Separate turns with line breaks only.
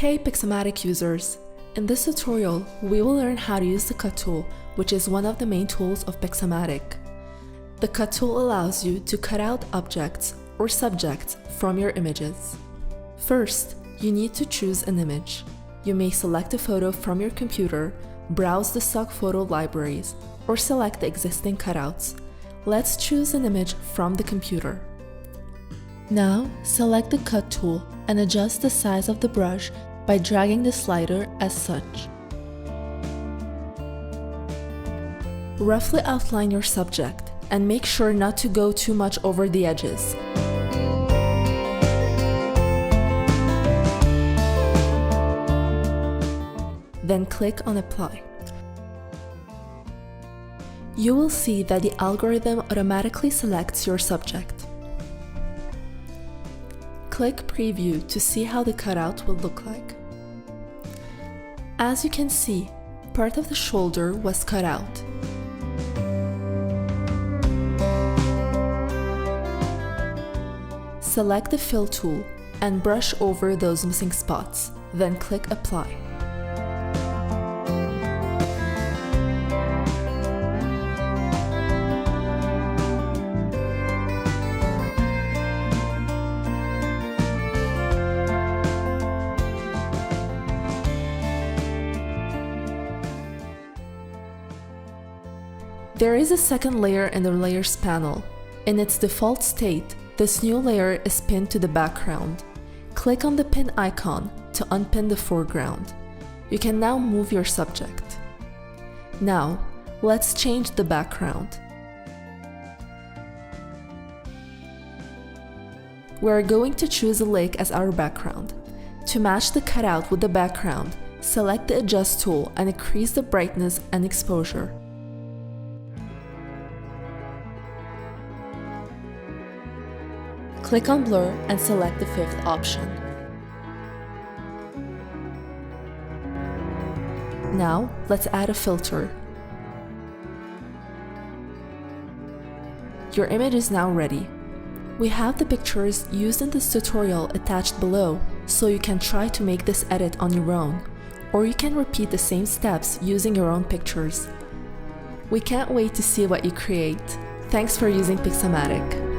Hey Pixomatic users! In this tutorial, we will learn how to use the cut tool, which is one of the main tools of Pixomatic. The cut tool allows you to cut out objects or subjects from your images. First, you need to choose an image. You may select a photo from your computer, browse the stock photo libraries, or select the existing cutouts. Let's choose an image from the computer. Now, select the cut tool and adjust the size of the brush by dragging the slider as such. Roughly outline your subject and make sure not to go too much over the edges. Then click on Apply. You will see that the algorithm automatically selects your subject. Click Preview to see how the cutout will look like. As you can see, part of the shoulder was cut out. Select the Fill tool and brush over those missing spots, then click Apply. There is a second layer in the Layers panel. In its default state, this new layer is pinned to the background. Click on the pin icon to unpin the foreground. You can now move your subject. Now, let's change the background. We're going to choose a lake as our background. To match the cutout with the background, select the Adjust tool and increase the brightness and exposure. Click on Blur and select the fifth option. Now, let's add a filter. Your image is now ready. We have the pictures used in this tutorial attached below, so you can try to make this edit on your own, or you can repeat the same steps using your own pictures. We can't wait to see what you create. Thanks for using Pixomatic.